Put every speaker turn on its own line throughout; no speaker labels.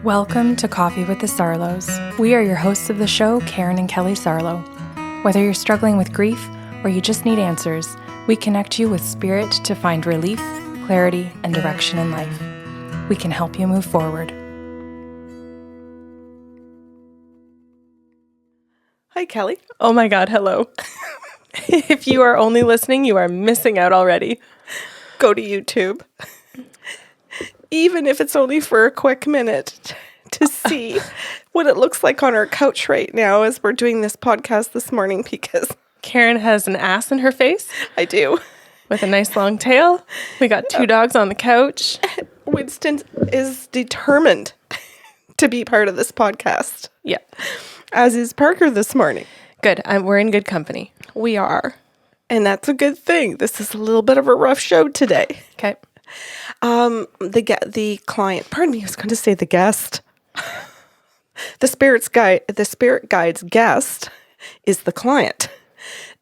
Welcome to Coffee with the Sarlos. We are your hosts of the show, Karen and Kelly Sarlo. Whether you're struggling with grief or you just need answers, we connect you with spirit to find relief, clarity, and direction in life. We can help you move forward.
Hi, Kelly.
Oh my God, hello. If you are only listening, you are missing out already.
Go to YouTube. Even if it's only for a quick minute to see what it looks like on our couch right now as we're doing this podcast this morning, because
Karen has an ass in her face.
I do.
With a nice long tail. We got two dogs on the couch.
Winston is determined to be part of this podcast.
Yeah.
As is Parker this morning.
Good. We're in good company.
We are. And that's a good thing. This is a little bit of a rough show today.
Okay.
The client, pardon me, I was going to say the guest. The spirit guide's guest is the client.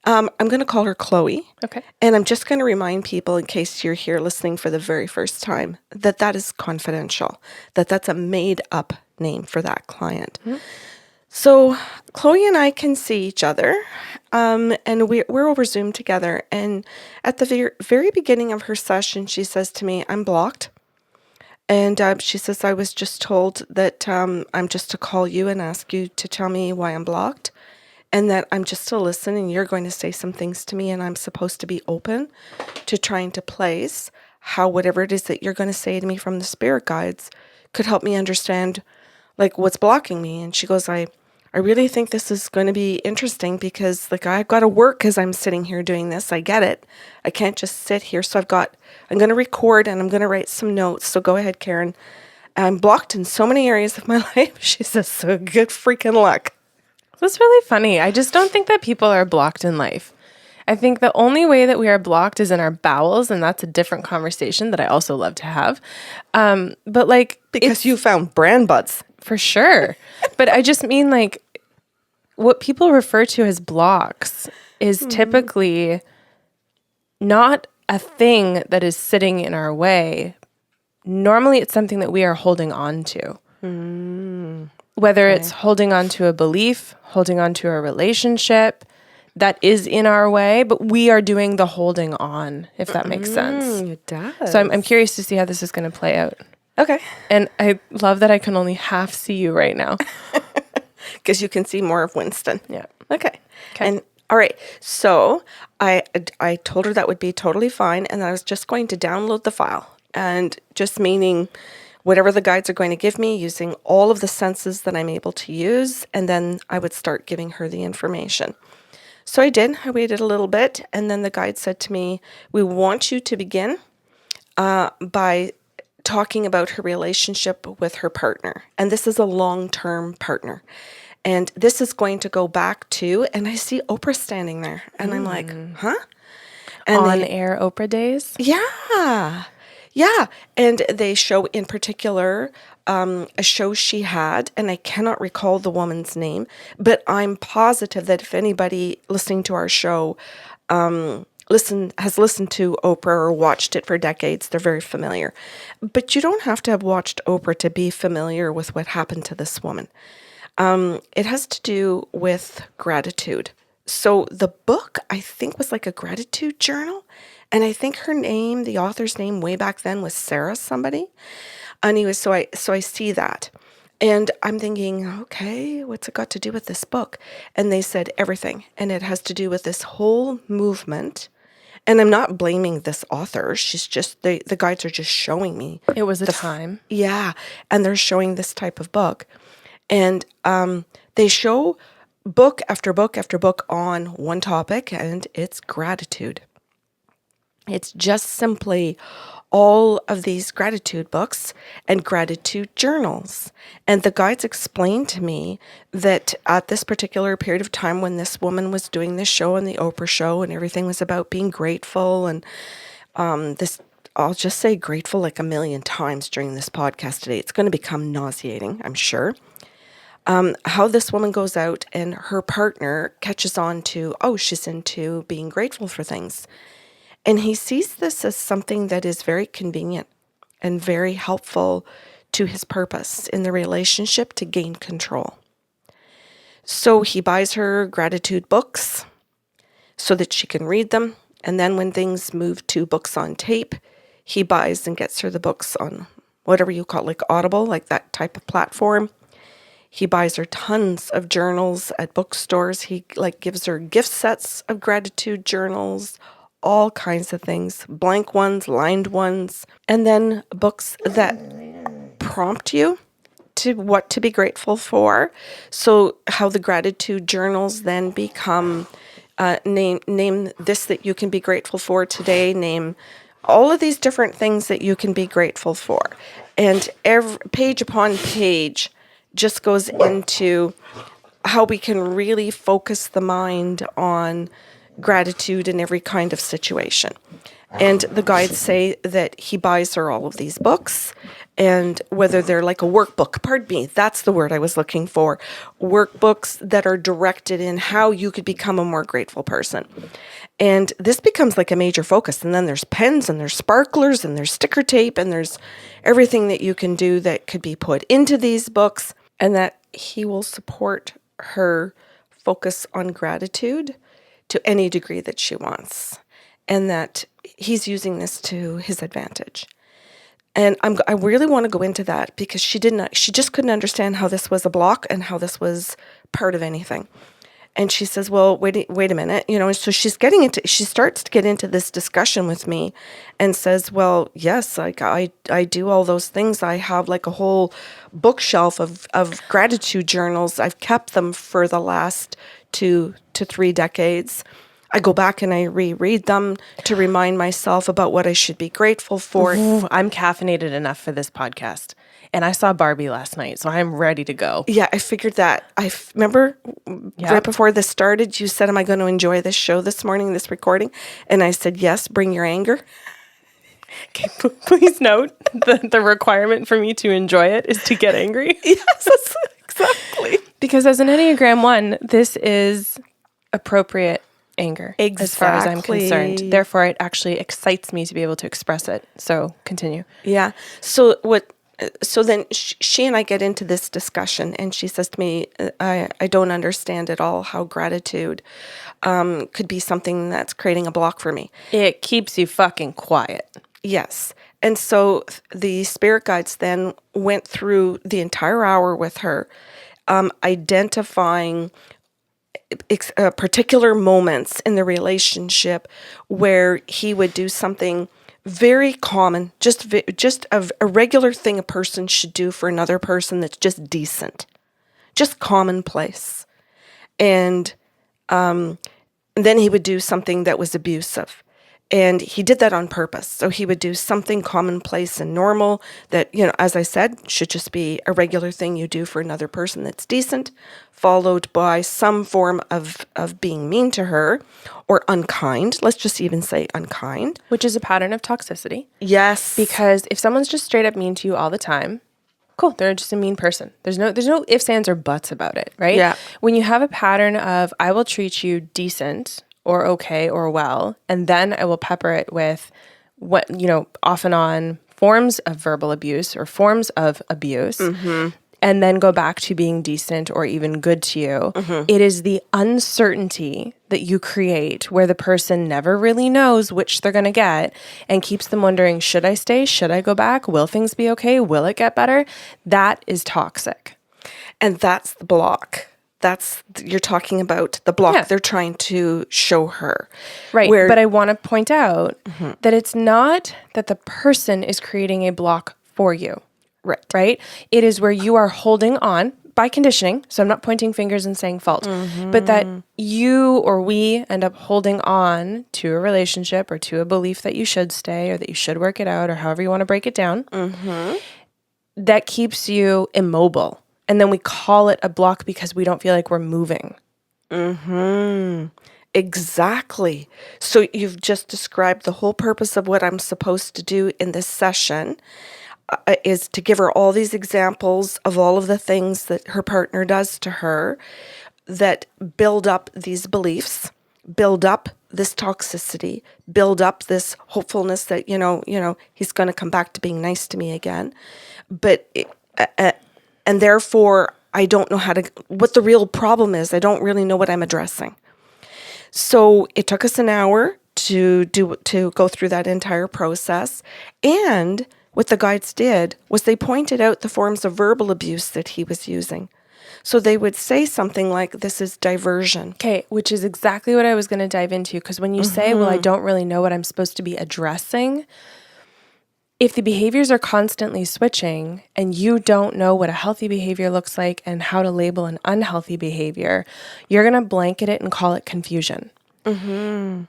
I'm going to call her Chloe.
Okay.
And I'm just going to remind people, in case you're here listening for the very first time, that is confidential, that's a made up name for that client. Mm-hmm. So Chloe and I can see each other, and we're over Zoom together. And at the very beginning of her session, she says to me, "I'm blocked." And she says, "I was just told that I'm just to call you and ask you to tell me why I'm blocked, and that I'm just to listen, and you're going to say some things to me, and I'm supposed to be open to trying to place how whatever it is that you're going to say to me from the spirit guides could help me understand like what's blocking me." And she goes, I really think this is going to be interesting because like I've got to work as I'm sitting here doing this. I get it. I can't just sit here. So I'm going to record and I'm going to write some notes. So go ahead, Karen. I'm blocked in so many areas of my life. She says, so good freaking luck.
That's really funny. I just don't think that people are blocked in life. I think the only way that we are blocked is in our bowels, and that's a different conversation that I also love to have. But like,
because you found brand buds.
For sure. But I just mean like what people refer to as blocks is typically not a thing that is sitting in our way. Normally it's something that we are holding on to. Whether it's holding on to a belief, holding on to a relationship that is in our way, but we are doing the holding on, if that makes sense.
It does.
So I'm curious to see how this is going to play out.
Okay.
And I love that I can only half see you right now.
Because you can see more of Winston.
Yeah.
Okay. And all right. So I told her that would be totally fine. And I was just going to download the file. And just meaning whatever the guides are going to give me, using all of the senses that I'm able to use. And then I would start giving her the information. So I did. I waited a little bit. And then the guide said to me, "We want you to begin by talking about her relationship with her partner. And this is a long-term partner. And this is going to go back to," and I see Oprah standing there. And I'm like, huh? And
On-air Oprah days?
Yeah. Yeah. And they show in particular a show she had, and I cannot recall the woman's name, but I'm positive that if anybody listening to our show has listened to Oprah or watched it for decades, they're very familiar. But you don't have to have watched Oprah to be familiar with what happened to this woman. It has to do with gratitude. So the book, I think, was like a gratitude journal. And I think her name, the author's name way back then was Sarah somebody. Anyway, so I see that. And I'm thinking, okay, what's it got to do with this book? And they said everything. And it has to do with this whole movement. And I'm not blaming this author. She's just, the guides are just showing me.
It was a time.
Yeah. And they're showing this type of book. And they show book after book after book on one topic, and it's gratitude. It's just simply all of these gratitude books and gratitude journals. And the guides explained to me that at this particular period of time when this woman was doing this show on the Oprah show and everything was about being grateful, and I'll just say grateful like a million times during this podcast today. It's going to become nauseating, I'm sure. How this woman goes out and her partner catches on to, she's into being grateful for things. And he sees this as something that is very convenient and very helpful to his purpose in the relationship to gain control. So he buys her gratitude books so that she can read them. And then when things move to books on tape, he buys and gets her the books on whatever you call it, like Audible, like that type of platform. He buys her tons of journals at bookstores. He gives her gift sets of gratitude journals, all kinds of things, blank ones, lined ones, and then books that prompt you to what to be grateful for. So how the gratitude journals then become name this that you can be grateful for today, name all of these different things that you can be grateful for. And every page upon page just goes into how we can really focus the mind on gratitude in every kind of situation. And the guides say that he buys her all of these books, and whether they're like a workbook, pardon me, that's the word I was looking for, workbooks that are directed in how you could become a more grateful person. And this becomes like a major focus. And then there's pens and there's sparklers and there's sticker tape and there's everything that you can do that could be put into these books, and that he will support her focus on gratitude to any degree that she wants, and that he's using this to his advantage. And I really want to go into that because she just couldn't understand how this was a block and how this was part of anything. And she says, well, wait a minute, and so she starts to get into this discussion with me and says, well, yes, like I do all those things. I have like a whole bookshelf of gratitude journals. I've kept them for the last 2 to 3 decades. I go back and I reread them to remind myself about what I should be grateful for.
Ooh, I'm caffeinated enough for this podcast. And I saw Barbie last night, so I'm ready to go.
Yeah, I figured that. Remember right before this started, you said, am I going to enjoy this show this morning, this recording? And I said, yes, bring your anger.
Okay, please note the requirement for me to enjoy it is to get angry.
Yes, exactly.
Because as an Enneagram 1, this is appropriate anger, as far as I'm concerned. Therefore, it actually excites me to be able to express it. So continue.
Yeah. So then she and I get into this discussion, and she says to me, I don't understand at all how gratitude could be something that's creating a block for me.
It keeps you fucking quiet.
Yes. And so the spirit guides then went through the entire hour with her, identifying particular moments in the relationship where he would do something very common, just a regular thing a person should do for another person that's just decent, just commonplace. And then he would do something that was abusive. And he did that on purpose. So he would do something commonplace and normal that, as I said, should just be a regular thing you do for another person that's decent, followed by some form of being mean to her or unkind. Let's just even say unkind.
Which is a pattern of toxicity.
Yes.
Because if someone's just straight up mean to you all the time, cool, they're just a mean person. There's no ifs, ands, or buts about it, right?
Yeah.
When you have a pattern of, I will treat you decent or okay or well, and then I will pepper it with what, off and on forms of verbal abuse or forms of abuse, and then go back to being decent or even good to you. It is the uncertainty that you create where the person never really knows which they're going to get and keeps them wondering, should I stay? Should I go back? Will things be okay? Will it get better? That is toxic.
And that's the block. You're talking about the block they're trying to show her.
Right. But I want to point out that it's not that the person is creating a block for you. Right. It is where you are holding on by conditioning. So I'm not pointing fingers and saying fault, but that you or we end up holding on to a relationship or to a belief that you should stay or that you should work it out or however you want to break it down. That keeps you immobile. And then we call it a block because we don't feel like we're moving.
Exactly. So you've just described the whole purpose of what I'm supposed to do in this session is to give her all these examples of all of the things that her partner does to her that build up these beliefs, build up this toxicity, build up this hopefulness that, he's going to come back to being nice to me again. But, and therefore, I don't know what the real problem is. I don't really know what I'm addressing. So it took us an hour to go through that entire process. And what the guides did was they pointed out the forms of verbal abuse that he was using. So they would say something like, this is diversion.
Okay, which is exactly what I was going to dive into. Because when you say, well, I don't really know what I'm supposed to be addressing, if the behaviors are constantly switching and you don't know what a healthy behavior looks like and how to label an unhealthy behavior, you're going to blanket it and call it confusion. Mm-hmm.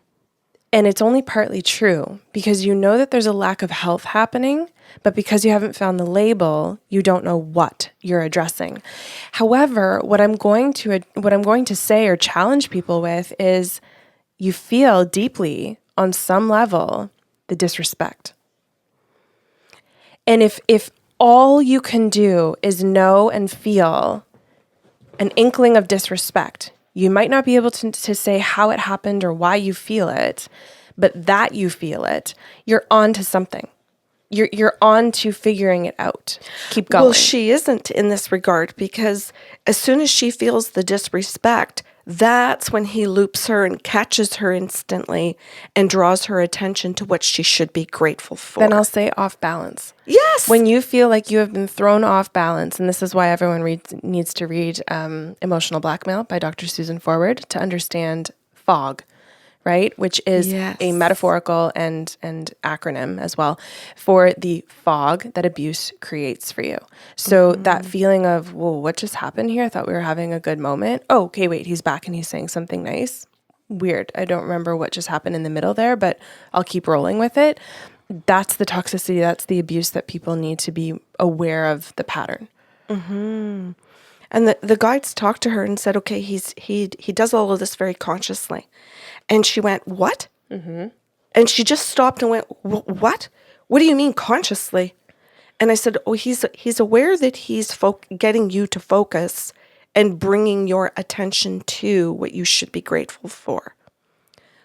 And it's only partly true because you know that there's a lack of health happening, but because you haven't found the label, you don't know what you're addressing. However, what I'm going to say or challenge people with is you feel deeply on some level the disrespect. And if all you can do is know and feel an inkling of disrespect, you might not be able to say how it happened or why you feel it, but that you feel it, you're on to something. You're on to figuring it out. Keep going.
Well, she isn't in this regard because as soon as she feels the disrespect, that's when he loops her and catches her instantly and draws her attention to what she should be grateful for.
Then I'll say off balance.
Yes.
When you feel like you have been thrown off balance, and this is why everyone needs to read Emotional Blackmail by Dr. Susan Forward to understand fog, right? Which is a metaphorical and acronym as well for the fog that abuse creates for you. So that feeling of, whoa, what just happened here? I thought we were having a good moment. Oh, okay, wait, he's back and he's saying something nice. Weird. I don't remember what just happened in the middle there, but I'll keep rolling with it. That's the toxicity. That's the abuse that people need to be aware of the pattern.
Mm-hmm. And the guides talked to her and said, okay, he does all of this very consciously. And she went, what? Mm-hmm. And she just stopped and went, what? What do you mean consciously? And I said, oh, he's aware that he's getting you to focus and bringing your attention to what you should be grateful for.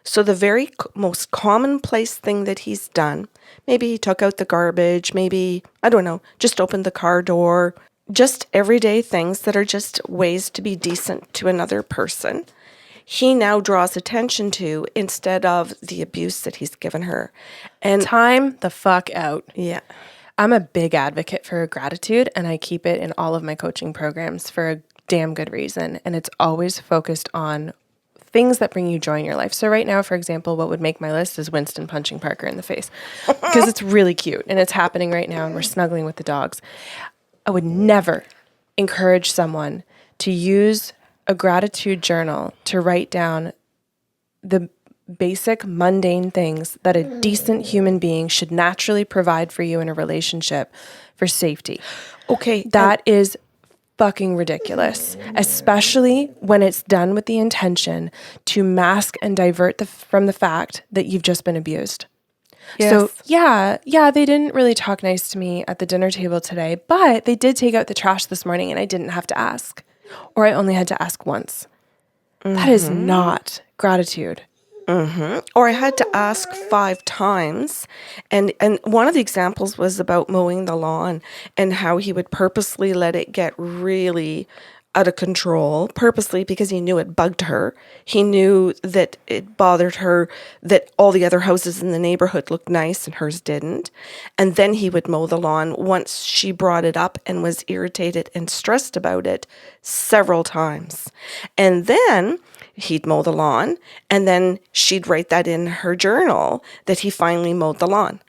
So the very most commonplace thing that he's done, maybe he took out the garbage, maybe, I don't know, just opened the car door, just everyday things that are just ways to be decent to another person, he now draws attention to instead of the abuse that he's given her. And
time the fuck out.
Yeah.
I'm a big advocate for gratitude, and I keep it in all of my coaching programs for a damn good reason. And it's always focused on things that bring you joy in your life. So right now, for example, what would make my list is Winston punching Parker in the face because it's really cute and it's happening right now and we're snuggling with the dogs. I would never encourage someone to use a gratitude journal to write down the basic mundane things that a decent human being should naturally provide for you in a relationship for safety.
Okay.
That is fucking ridiculous, especially when it's done with the intention to mask and divert from the fact that you've just been abused. Yes. So yeah, they didn't really talk nice to me at the dinner table today, but they did take out the trash this morning and I didn't have to ask, or I only had to ask once. Mm-hmm. That is not gratitude.
Mm-hmm. Or I had to ask 5 times. And one of the examples was about mowing the lawn and how he would purposely let it get really out of control, purposely because he knew it bugged her. He knew that it bothered her that all the other houses in the neighborhood looked nice and hers didn't. And then he would mow the lawn once she brought it up and was irritated and stressed about it several times. And then he'd mow the lawn and then she'd write that in her journal that he finally mowed the lawn.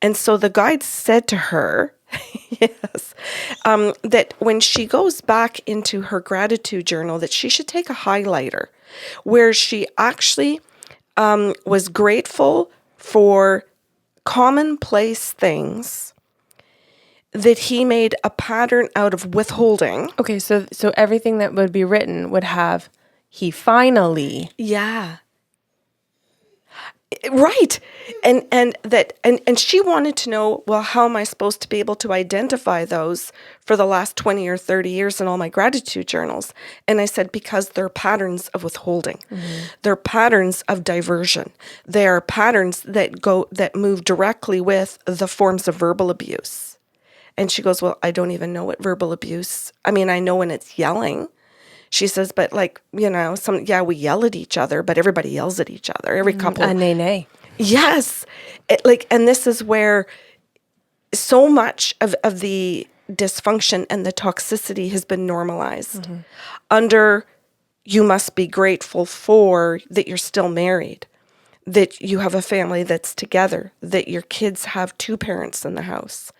And so the guide said to her, yes, that when she goes back into her gratitude journal, that she should take a highlighter where she actually was grateful for commonplace things that he made a pattern out of withholding.
Okay, so everything that would be written would have, he finally.
Yeah. Right. And she wanted to know, well, how am I supposed to be able to identify those for the last 20 or 30 years in all my gratitude journals? And I said, because they're patterns of withholding. They're patterns of diversion. They are patterns that move directly with the forms of verbal abuse. And she goes, well, I don't even know what verbal abuse. I mean, I know when it's yelling. She says, but like, we yell at each other, but everybody yells at each other. Every couple.
Nay.
Yes. And this is where so much of the dysfunction and the toxicity has been normalized. Under, you must be grateful for that you're still married, that you have a family that's together, that your kids have two parents in the house,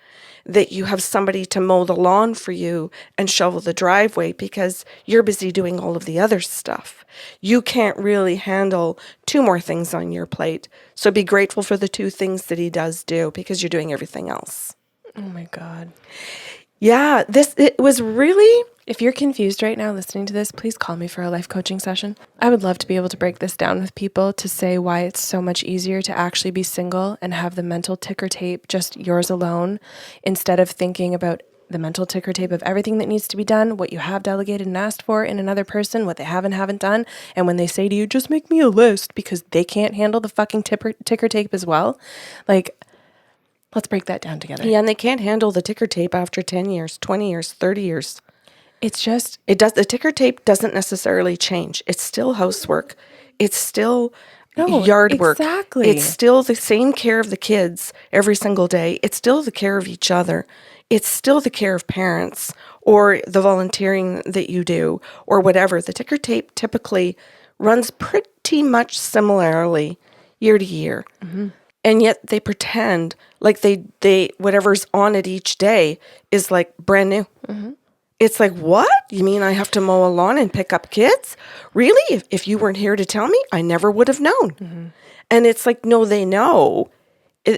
that you have somebody to mow the lawn for you and shovel the driveway because you're busy doing all of the other stuff. You can't really handle two more things on your plate. So be grateful for the two things that he does do because you're doing everything else.
Oh my God.
Yeah, it was really...
If you're confused right now listening to this, please call me for a life coaching session. I would love to be able to break this down with people to say why it's so much easier to actually be single and have the mental ticker tape just yours alone instead of thinking about the mental ticker tape of everything that needs to be done, what you have delegated and asked for in another person, what they have and haven't done. And when they say to you, just make me a list because they can't handle the fucking ticker tape as well. Like, let's break that down together.
Yeah, and they can't handle the ticker tape after 10 years, 20 years, 30 years.
It's just...
The ticker tape doesn't necessarily change. It's still housework. It's still yard work.
Exactly.
It's still the same care of the kids every single day. It's still the care of each other. It's still the care of parents or the volunteering that you do or whatever. The ticker tape typically runs pretty much similarly year to year. And yet they pretend like they whatever's on it each day is like brand new. It's like, what? You mean I have to mow a lawn and pick up kids? Really? If you weren't here to tell me, I never would have known. And it's like, no, they know.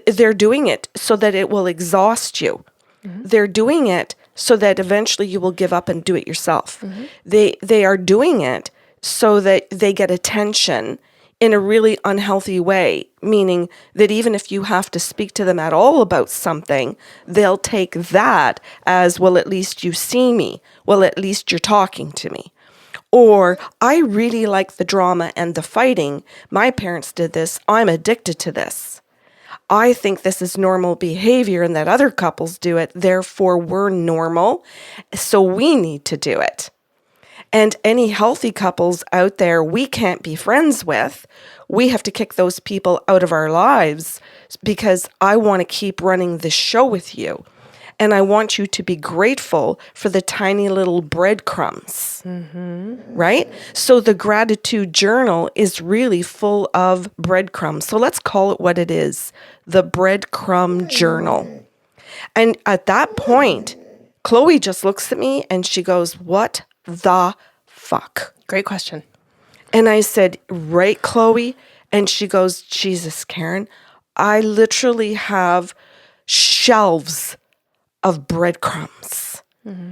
They're doing it so that it will exhaust you. They're doing it so that eventually you will give up and do it yourself. They are doing it so that they get attention in a really unhealthy way, meaning that even if you have to speak to them at all about something, they'll take that as, well, at least you see me. Well, at least you're talking to me. Or, I really like the drama and the fighting. My parents did this. I'm addicted to this. I think this is normal behavior and that other couples do it. Therefore, we're normal. So we need to do it. And any healthy couples out there we can't be friends with, we have to kick those people out of our lives because I want to keep running this show with you. And I want you to be grateful for the tiny little breadcrumbs, right? So the gratitude journal is really full of breadcrumbs. So let's call it what it is, the breadcrumb journal. And at that point, Chloe just looks at me and she goes, what the fuck?
Great question.
And I said, right, Chloe? And she goes, Jesus, Karen, I literally have shelves of breadcrumbs.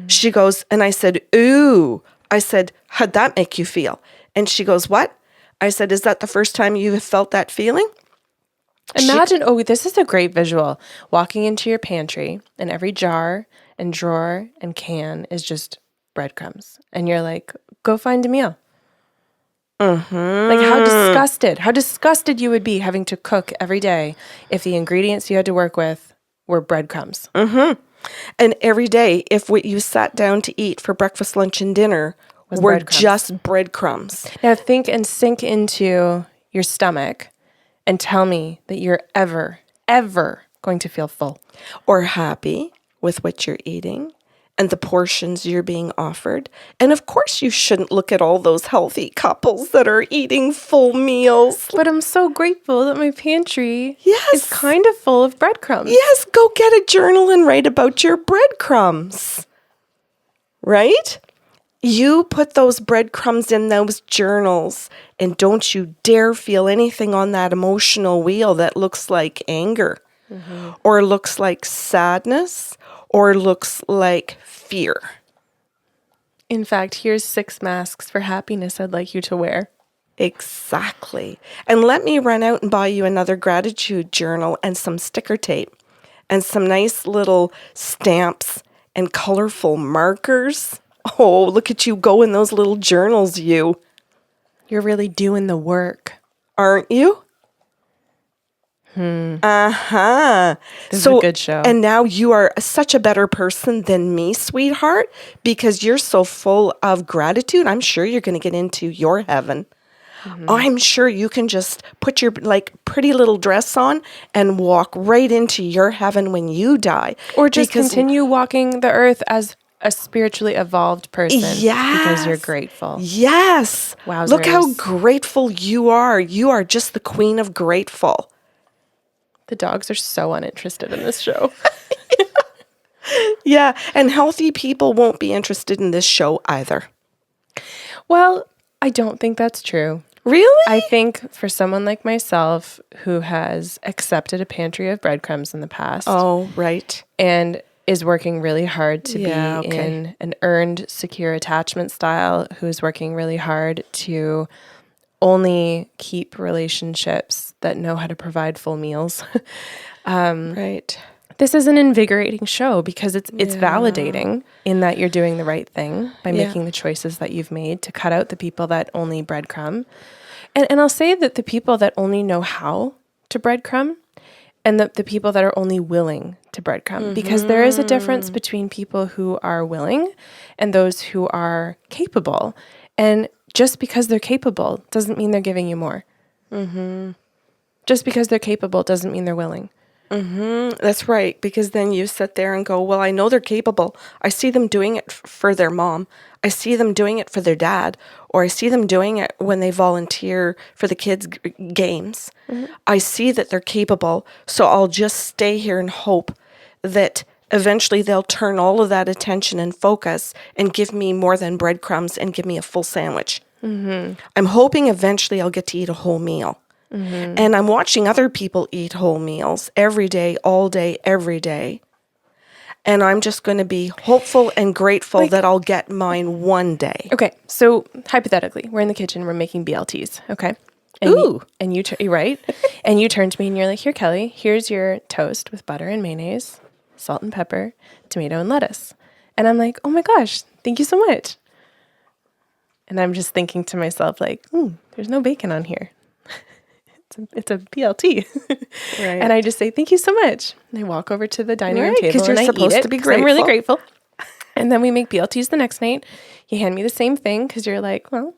She goes, and I said, ooh. I said, how'd that make you feel? And she goes, what? I said, is that the first time you have felt that feeling?
Imagine, this is a great visual. Walking into your pantry and every jar and drawer and can is just breadcrumbs. And you're like, go find a meal. Like how disgusted you would be having to cook every day if the ingredients you had to work with were breadcrumbs.
And every day, if what you sat down to eat for breakfast, lunch, and dinner were just breadcrumbs.
Now think and sink into your stomach and tell me that you're ever going to feel full.
Or happy with what you're eating and the portions you're being offered. And of course, you shouldn't look at all those healthy couples that are eating full meals.
But I'm so grateful that my pantry is kind of full of breadcrumbs.
Yes, go get a journal and write about your breadcrumbs. Right? You put those breadcrumbs in those journals and don't you dare feel anything on that emotional wheel that looks like anger or looks like sadness or looks like fear.
In fact, here's 6 masks for happiness I'd like you to wear.
Exactly. And let me run out and buy you another gratitude journal and some sticker tape and some nice little stamps and colorful markers. Oh, look at you go in those little journals, you.
You're really doing the work.
Aren't you? Uh-huh.
This is a good show.
And now you are such a better person than me, sweetheart, because you're so full of gratitude. I'm sure you're going to get into your heaven. I'm sure you can just put your pretty little dress on and walk right into your heaven when you die.
Or just continue walking the earth as a spiritually evolved person.
Yes.
Because you're grateful.
Yes.
Wowzers.
Look how grateful you are. You are just the queen of grateful.
The dogs are so uninterested in this show.
Yeah. And healthy people won't be interested in this show either.
Well, I don't think that's true.
Really?
I think for someone like myself who has accepted a pantry of breadcrumbs in the past.
Oh, right.
And is working really hard to be in an earned, secure attachment style, who's working really hard to only keep relationships that know how to provide full meals.
Right.
This is an invigorating show because it's validating in that you're doing the right thing by making the choices that you've made to cut out the people that only breadcrumb. And I'll say that the people that only know how to breadcrumb and the people that are only willing to breadcrumb, because there is a difference between people who are willing and those who are capable. And just because they're capable doesn't mean they're giving you more. Just because they're capable doesn't mean they're willing.
That's right. Because then you sit there and go, well, I know they're capable. I see them doing it for their mom. I see them doing it for their dad. Or I see them doing it when they volunteer for the kids' games. I see that they're capable. So I'll just stay here and hope that eventually they'll turn all of that attention and focus and give me more than breadcrumbs and give me a full sandwich. I'm hoping eventually I'll get to eat a whole meal. And I'm watching other people eat whole meals every day, all day, every day. And I'm just going to be hopeful and grateful that I'll get mine one day.
Okay, so hypothetically, we're in the kitchen, we're making BLTs, okay? And
Ooh.
You're right. And you turn to me and you're like, here, Kelly, here's your toast with butter and mayonnaise, salt and pepper, tomato and lettuce. And I'm like, oh my gosh, thank you so much. And I'm just thinking to myself, like, there's no bacon on here. It's a BLT.
Right.
And I just say, thank you so much. And I walk over to the dining room table
because you're
and I
supposed
eat it
to be
'cause I'm really
grateful.
grateful. And then we make BLTs the next night. You hand me the same thing because you're like, well,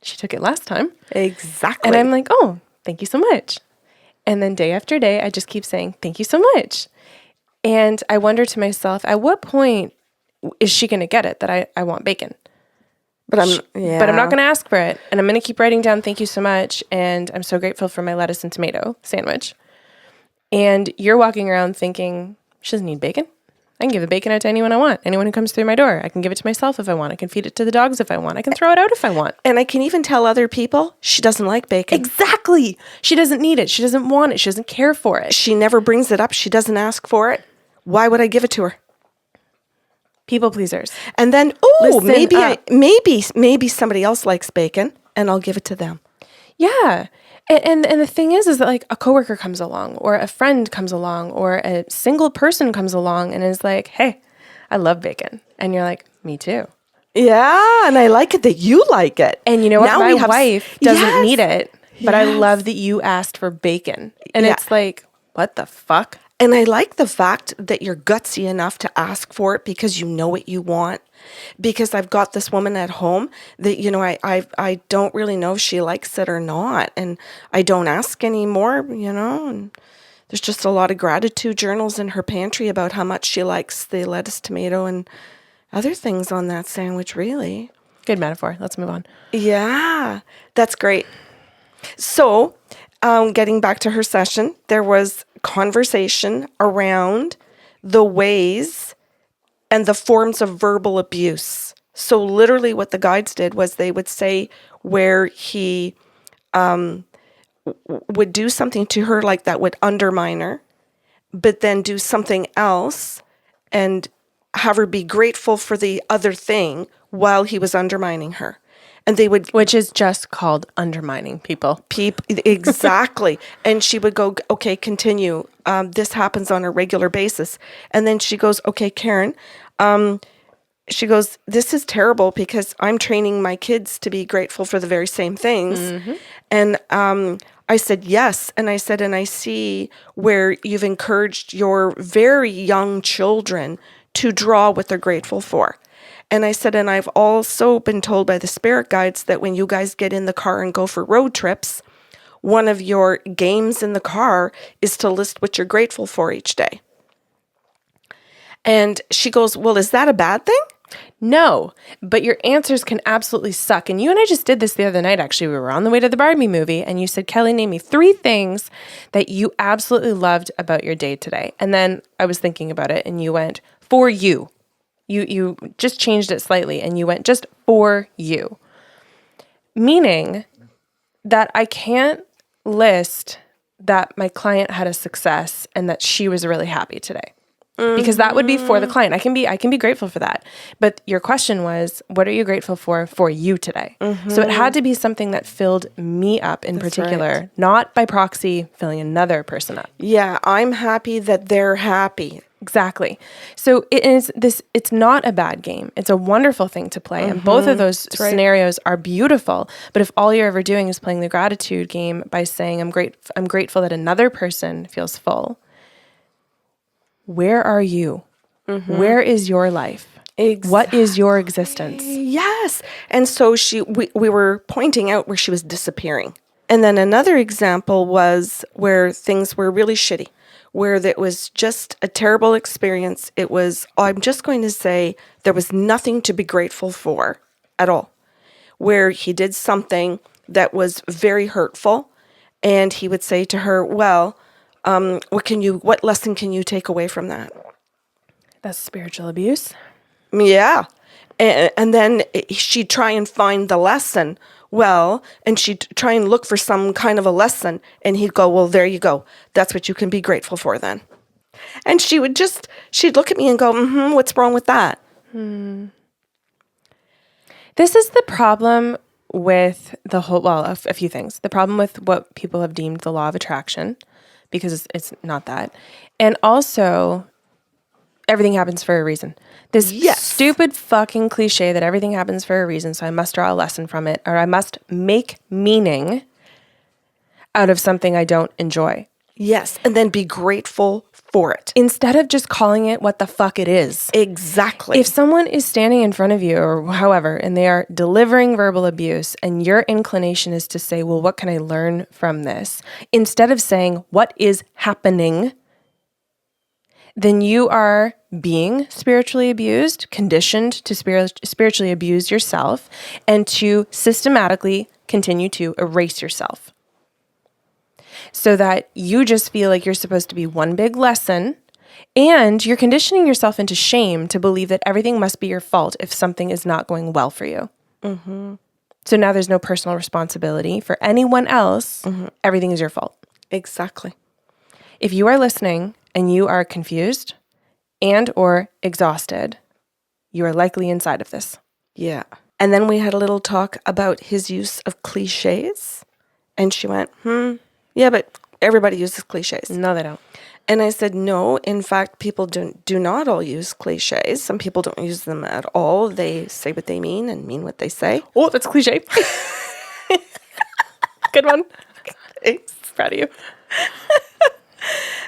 she took it last time.
Exactly.
And I'm like, oh, thank you so much. And then day after day, I just keep saying, thank you so much. And I wonder to myself, at what point is she going to get it that I want bacon?
But I'm
not going to ask for it. And I'm going to keep writing down, thank you so much. And I'm so grateful for my lettuce and tomato sandwich. And you're walking around thinking, she doesn't need bacon. I can give the bacon out to anyone I want. Anyone who comes through my door. I can give it to myself if I want. I can feed it to the dogs if I want. I can throw it out if I want.
And I can even tell other people she doesn't like bacon.
Exactly. She doesn't need it. She doesn't want it. She doesn't care for it.
She never brings it up. She doesn't ask for it. Why would I give it to her?
People pleasers.
And then, maybe somebody else likes bacon, and I'll give it to them.
Yeah. And the thing is that like a coworker comes along or a friend comes along or a single person comes along and is like, hey, I love bacon. And you're like, me too.
Yeah. And I like it that you like it.
And you know what? My wife doesn't need it, but I love that you asked for bacon. And it's like, what the fuck?
And I like the fact that you're gutsy enough to ask for it because you know what you want. Because I've got this woman at home that, I don't really know if she likes it or not. And I don't ask anymore, and there's just a lot of gratitude journals in her pantry about how much she likes the lettuce, tomato, and other things on that sandwich, really.
Good metaphor. Let's move on.
Yeah, that's great. So, getting back to her session, there was conversation around the ways and the forms of verbal abuse. So literally what the guides did was they would say where he would do something to her like that would undermine her, but then do something else and have her be grateful for the other thing while he was undermining her. And they would,
Which is just called undermining people.
exactly. And she would go, okay, continue. This happens on a regular basis. And then she goes, okay, Karen, she goes, this is terrible because I'm training my kids to be grateful for the very same things. And I said, yes. And I said, and I see where you've encouraged your very young children to draw what they're grateful for. And I said, and I've also been told by the spirit guides that when you guys get in the car and go for road trips, one of your games in the car is to list what you're grateful for each day. And she goes, well, is that a bad thing?
No, but your answers can absolutely suck. And you and I just did this the other night, actually. We were on the way to the Barbie movie, and you said, Kelly, name me 3 things that you absolutely loved about your day today. And then I was thinking about it, and you went, for you. You just changed it slightly, and you went, just for you. Meaning that I can't list that my client had a success and that she was really happy today. Because that would be for the client. I can be grateful for that. But your question was, what are you grateful for you today? So it had to be something that filled me up in particular, not by proxy filling another person up.
Yeah, I'm happy that they're happy.
Exactly. So it's not a bad game. It's a wonderful thing to play. And both of those scenarios are beautiful. But if all you're ever doing is playing the gratitude game by saying, I'm grateful that another person feels full. Where are you? Where is your life?
Exactly.
What is your existence?
Yes. And so we were pointing out where she was disappearing. And then another example was where things were really shitty, where it was just a terrible experience. It was, I'm just going to say, there was nothing to be grateful for at all. Where he did something that was very hurtful, and he would say to her, well, what lesson can you take away from that?
That's spiritual abuse.
Yeah. And then she'd try and find the lesson. Well, and she'd try and look for some kind of a lesson. And he'd go, well, there you go. That's what you can be grateful for then. And she'd look at me and go, what's wrong with that?
This is the problem with the whole, well, a few things. The problem with what people have deemed the law of attraction, because it's not that. And also, everything happens for a reason. This stupid fucking cliche that everything happens for a reason, so I must draw a lesson from it, or I must make meaning out of something I don't enjoy.
Yes, and then be grateful for it.
Instead of just calling it what the fuck it is.
Exactly.
If someone is standing in front of you or however, and they are delivering verbal abuse, and your inclination is to say, well, what can I learn from this? Instead of saying, what is happening? Then you are being spiritually abused, conditioned to spiritually abuse yourself, and to systematically continue to erase yourself. So that you just feel like you're supposed to be one big lesson, and you're conditioning yourself into shame to believe that everything must be your fault if something is not going well for you. So now there's no personal responsibility for anyone else. Everything is your fault.
Exactly.
If you are listening and you are confused and or exhausted, you are likely inside of this.
Yeah. And then we had a little talk about his use of cliches. And she went, yeah, but everybody uses cliches.
No, they don't.
And I said, no, in fact, people do not all use cliches. Some people don't use them at all. They say what they mean and mean what they say.
Oh, that's cliche. Good one.
Thanks.
Proud of you.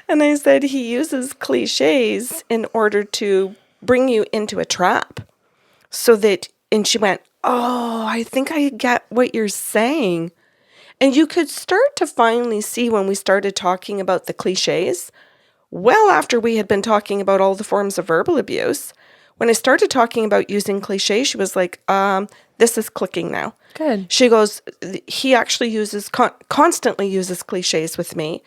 And I said he uses cliches in order to bring you into a trap. So that, and she went, oh, I think I get what you're saying. And you could start to finally see when we started talking about the cliches, well after we had been talking about all the forms of verbal abuse, when I started talking about using cliches, she was like, this is clicking now.
Good.
She goes, he actually constantly uses cliches with me.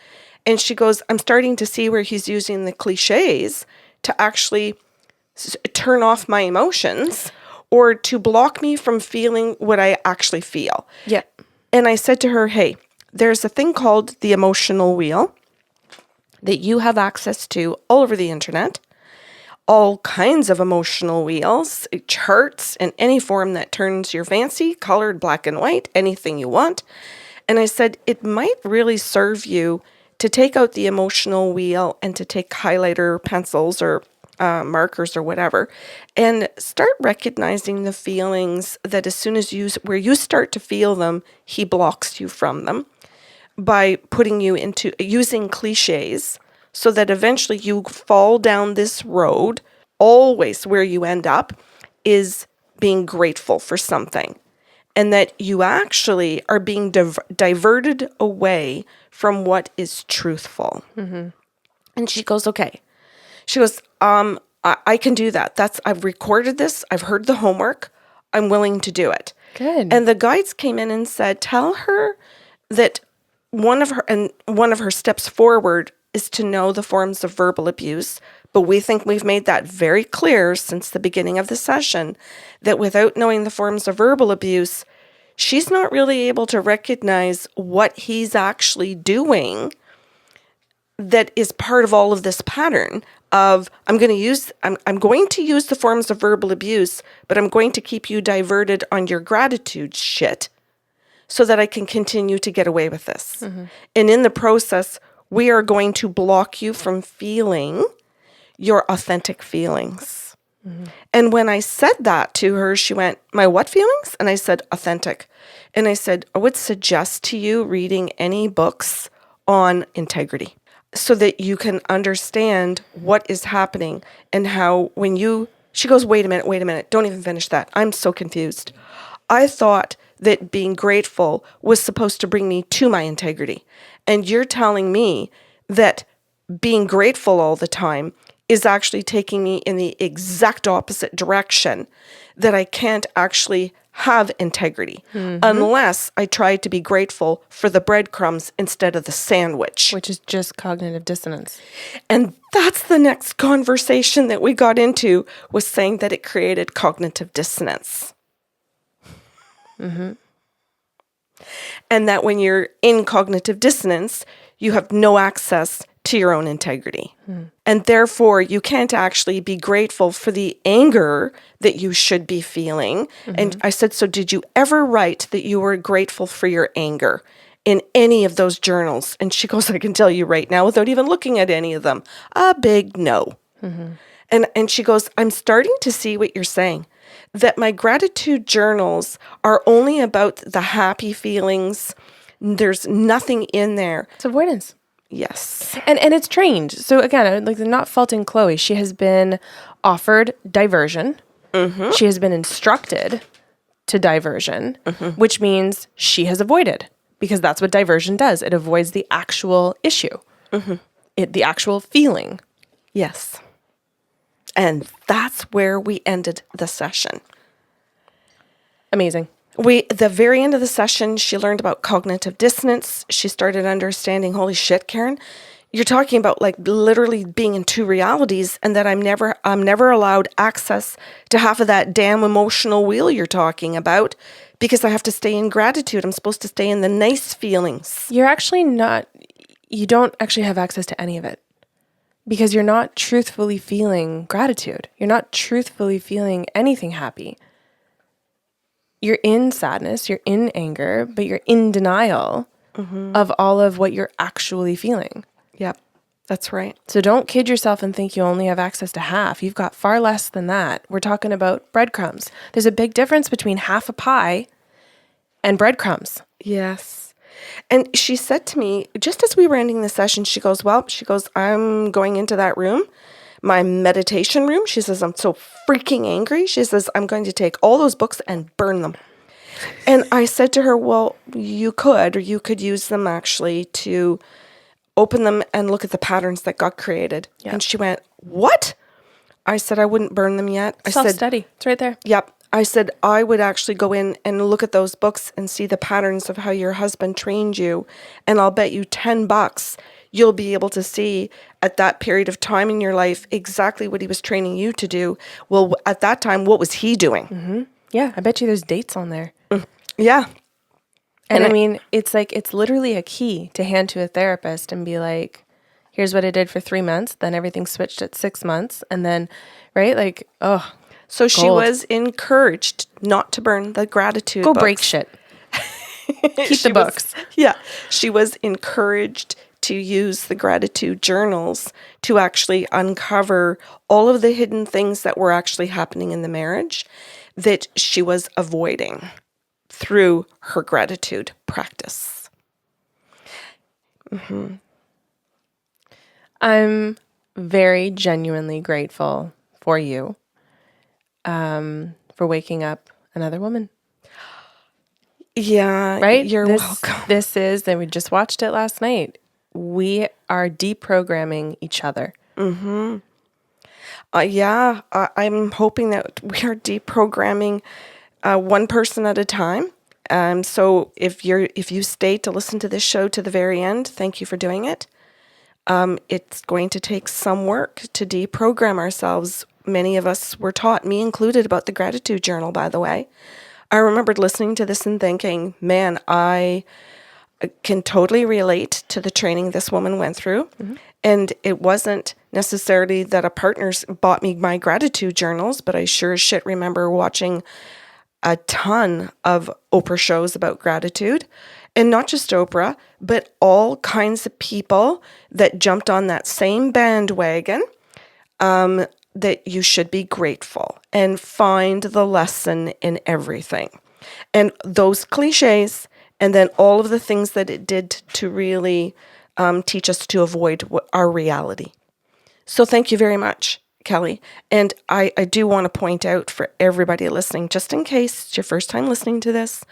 And she goes, I'm starting to see where he's using the cliches to actually turn off my emotions or to block me from feeling what I actually feel.
Yeah.
And I said to her, hey, there's a thing called the emotional wheel that you have access to all over the internet. all kinds of emotional wheels, charts in any form that turns your fancy, colored, black and white, anything you want. And I said, it might really serve you to take out the emotional wheel and to take highlighter pencils or markers or whatever, and start recognizing the feelings that as soon as where you start to feel them, he blocks you from them by putting you into using cliches so that eventually you fall down this road. Always where you end up is being grateful for something, and that you actually are being diverted away from what is truthful. Mm-hmm. And she goes, okay. She goes, I can do that. I've recorded this. I've heard the homework. I'm willing to do it.
Good.
And the guides came in and said, tell her that one of her steps forward is to know the forms of verbal abuse. But we think we've made that very clear since the beginning of the session, that without knowing the forms of verbal abuse, she's not really able to recognize what he's actually doing that is part of all of this pattern of I'm going to use the forms of verbal abuse, but I'm going to keep you diverted on your gratitude shit so that I can continue to get away with this. Mm-hmm. And in the process, we are going to block you from feeling your authentic feelings. Mm-hmm. And when I said that to her, she went, my what feelings? And I said, authentic. And I said, I would suggest to you reading any books on integrity, so that you can understand what is happening and how she goes, wait a minute, don't even finish that. I'm so confused. I thought that being grateful was supposed to bring me to my integrity. And you're telling me that being grateful all the time is actually taking me in the exact opposite direction, that I can't actually have integrity unless I try to be grateful for the breadcrumbs instead of the sandwich.
Which is just cognitive dissonance.
And that's the next conversation that we got into, was saying that it created cognitive dissonance. Mm-hmm. And that when you're in cognitive dissonance, you have no access to your own integrity. And therefore, you can't actually be grateful for the anger that you should be feeling. Mm-hmm. And I said, so did you ever write that you were grateful for your anger in any of those journals? And she goes, I can tell you right now without even looking at any of them, a big no. Mm-hmm. And she goes, I'm starting to see what you're saying, that my gratitude journals are only about the happy feelings. There's nothing in there.
It's avoidance.
Yes.
And it's trained. So again, like, they're not faulting Chloe. She has been offered diversion. Mm-hmm. She has been instructed to diversion, which means she has avoided, because that's what diversion does. It avoids the actual issue, the actual feeling.
Yes. And that's where we ended the session.
Amazing.
The very end of the session, she learned about cognitive dissonance. She started understanding, holy shit, Karen, you're talking about like literally being in two realities, and that I'm never allowed access to half of that damn emotional wheel you're talking about, because I have to stay in gratitude. I'm supposed to stay in the nice feelings.
You don't actually have access to any of it, because you're not truthfully feeling gratitude. You're not truthfully feeling anything happy. You're in sadness, you're in anger, but you're in denial of all of what you're actually feeling.
Yep, that's right.
So don't kid yourself and think you only have access to half. You've got far less than that. We're talking about breadcrumbs. There's a big difference between half a pie and breadcrumbs.
Yes. And she said to me, just as we were ending the session, she goes, I'm going into that room, my meditation room. She says, I'm so freaking angry. She says, I'm going to take all those books and burn them. And I said to her, well, you could use them actually to open them and look at the patterns that got created. Yep. And she went, what? I said, I wouldn't burn them yet.
Self-study. It's right there.
Yep. I said, I would actually go in and look at those books and see the patterns of how your husband trained you. And I'll bet you $10 you'll be able to see at that period of time in your life exactly what he was training you to do. Well, at that time, what was he doing?
Mm-hmm. Yeah, I bet you there's dates on there.
Yeah.
And I mean, it's literally a key to hand to a therapist and be like, here's what I did for 3 months. Then everything switched at 6 months. And then, right? Like, oh,
So she was encouraged not to burn the gratitude
go
books.
break shit. Keep the books.
She was encouraged to use the gratitude journals to actually uncover all of the hidden things that were actually happening in the marriage that she was avoiding through her gratitude practice.
I'm very genuinely grateful for you for waking up another woman.
Yeah,
Right?
you're welcome.
This is, and we just watched it last night. We are deprogramming each other.
I'm hoping that we are deprogramming one person at a time. So if you stay to listen to this show to the very end, thank you for doing it. It's going to take some work to deprogram ourselves. Many of us were taught, me included, about the gratitude journal, by the way. I remembered listening to this and thinking, man, I can totally relate to the training this woman went through. Mm-hmm. And it wasn't necessarily that a partner bought me my gratitude journals, but I sure as shit remember watching a ton of Oprah shows about gratitude. And not just Oprah, but all kinds of people that jumped on that same bandwagon, that you should be grateful and find the lesson in everything. And those cliches, and then all of the things that it did to really teach us to avoid our reality. So thank you very much, Kelly. And I do want to point out for everybody listening, just in case it's your first time listening to this,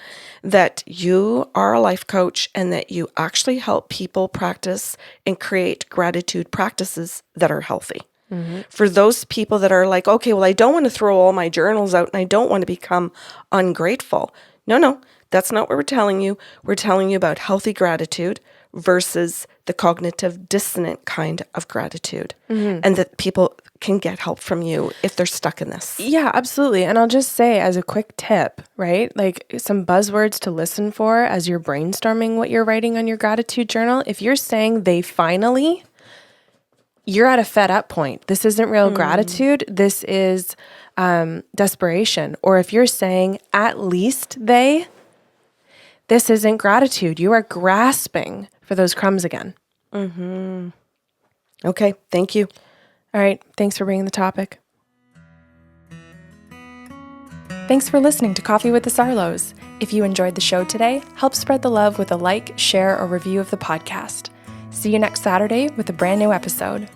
that you are a life coach and that you actually help people practice and create gratitude practices that are healthy. Mm-hmm. For those people that are like, okay, well, I don't want to throw all my journals out and I don't want to become ungrateful. No, that's not what we're telling you. We're telling you about healthy gratitude versus the cognitive dissonant kind of gratitude. Mm-hmm. And that people can get help from you if they're stuck in this.
Yeah, absolutely. And I'll just say as a quick tip, right? Like some buzzwords to listen for as you're brainstorming what you're writing on your gratitude journal. If you're saying they finally, you're at a fed up point. This isn't real gratitude. This is desperation. Or if you're saying at least they, this isn't gratitude. You are grasping for those crumbs again.
Mm-hmm. Okay, thank you.
All right, thanks for bringing the topic. Thanks for listening to Coffee with the Sarlos. If you enjoyed the show today, help spread the love with a like, share, or review of the podcast. See you next Saturday with a brand new episode.